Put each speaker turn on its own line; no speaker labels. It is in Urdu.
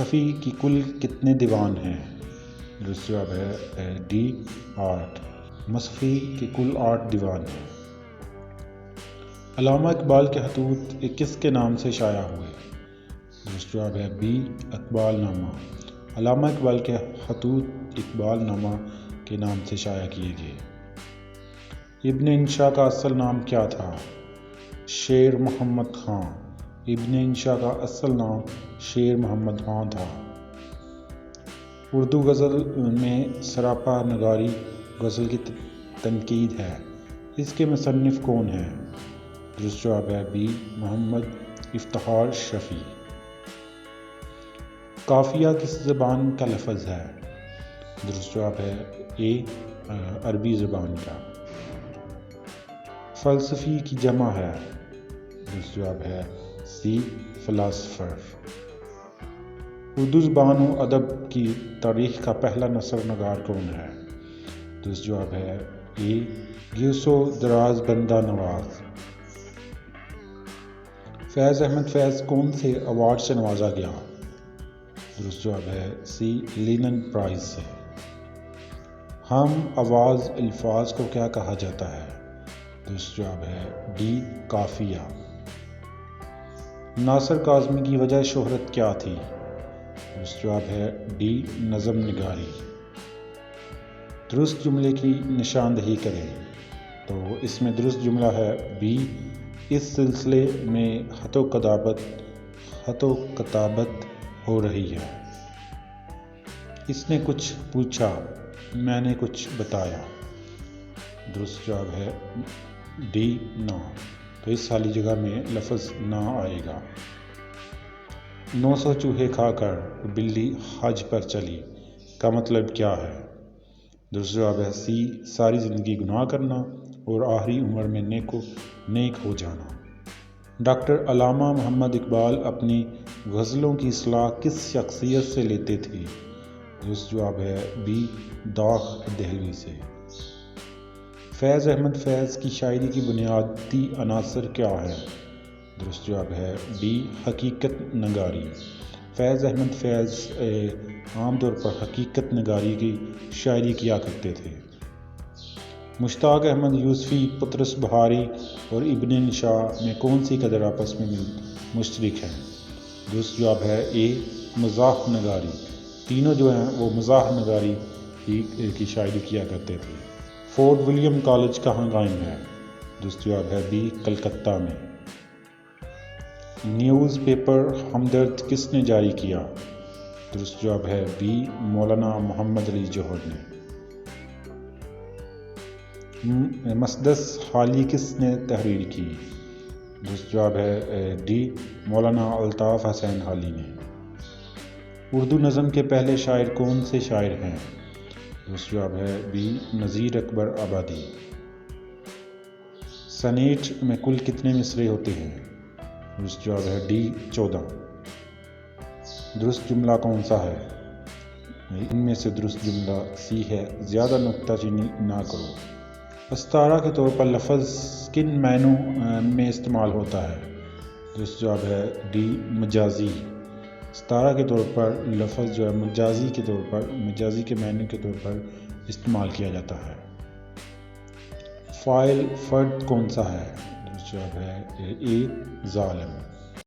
مصطفی کی کل کتنے دیوان ہیں؟ درست جواب ہے ڈی 8۔ مصطفی کے کل 8 دیوان ہیں۔ علامہ اقبال کے خطوط کس کے نام سے شائع ہوئے؟ درست جواب ہے بی اقبال نامہ۔ علامہ اقبال کے خطوط اقبال نامہ کے نام سے شائع کیے گئے۔ ابن انشا کا اصل نام کیا تھا؟ شیر محمد خان۔ ابن انشا کا اصل نام شیر محمد خان تھا۔ اردو غزل میں سراپا نگاری غزل کی تنقید ہے، اس کے مصنف کون ہیں؟ درست جواب ہے بی محمد افتخار شفیع۔ قافیہ کس زبان کا لفظ ہے؟ درست جواب ہے اے عربی زبان کا۔ فلسفی کی جمع ہے؟ درست جواب ہے سی فلاسفر۔ اردو زبان و ادب کی تاریخ کا پہلا نثر نگار کون ہے؟ درست جواب ہے اے گیوس و دراز بندہ نواز۔ فیض احمد فیض کون سے ایوارڈ سے نوازا گیا؟ درست جواب ہے سی لینن پرائز سے۔ ہم آواز الفاظ کو کیا کہا جاتا ہے؟ درست جواب ہے ڈی قافیہ۔ ناصر کاظمی کی وجہ شہرت کیا تھی؟ درست جواب ہے ڈی نظم نگاری۔ درست جملے کی نشاندہی کریں، تو اس میں درست جملہ ہے بی اس سلسلے میں خط و کتابت ہو رہی ہے۔ اس نے کچھ پوچھا، میں نے کچھ بتایا۔ درست جواب ہے ڈی نہ، تو اس والی جگہ میں لفظ نہ آئے گا۔ 900 چوہے کھا کر بلی حج پر چلی کا مطلب کیا ہے؟ درست جواب ہے سی ساری زندگی گناہ کرنا اور آخری عمر میں نیک ہو جانا۔ ڈاکٹر علامہ محمد اقبال اپنی غزلوں کی اصلاح کس شخصیت سے لیتے تھے؟ درست جواب ہے بی داغ دہلوی سے۔ فیض احمد فیض کی شاعری کی بنیادی عناصر کیا ہے؟ درست جواب ہے بی حقیقت نگاری۔ فیض احمد فیض عام طور پر حقیقت نگاری کی شاعری کیا کرتے تھے۔ مشتاق احمد یوسفی، پطرس بہاری اور ابن انشا میں کون سی قدر آپس میں مشترک ہیں؟ درست جواب ہے اے مزاح نگاری۔ تینوں جو ہیں وہ مزاح نگاری کی شاعری کیا کرتے تھے۔ فورٹ ولیم کالج کہاں قائم ہے؟ درست جواب ہے بی کلکتہ میں۔ نیوز پیپر ہمدرد کس نے جاری کیا؟ درست جواب ہے بی مولانا محمد علی جوہر نے۔ مسدس حالی کس نے تحریر کی؟ درست جواب ہے ڈی مولانا الطاف حسین حالی نے۔ اردو نظم کے پہلے شاعر کون سے شاعر ہیں؟ درست جواب ہے بی نذیر اکبر آبادی۔ سنیٹ میں کل کتنے مصرعے ہوتے ہیں؟ درست جواب ہے ڈی 14۔ درست جملہ کون سا ہے؟ ان میں سے درست جملہ سی ہے زیادہ نکتہ چینی نہ کرو۔ استعارہ کے طور پر لفظ کن معنوں میں استعمال ہوتا ہے؟ درست جواب ہے ڈی مجازی۔ استعارہ کے طور پر لفظ جو ہے مجازی کے معنی کے طور پر استعمال کیا جاتا ہے۔ فاعل فرد کون سا ہے؟ درست جواب ہے اے ظالم۔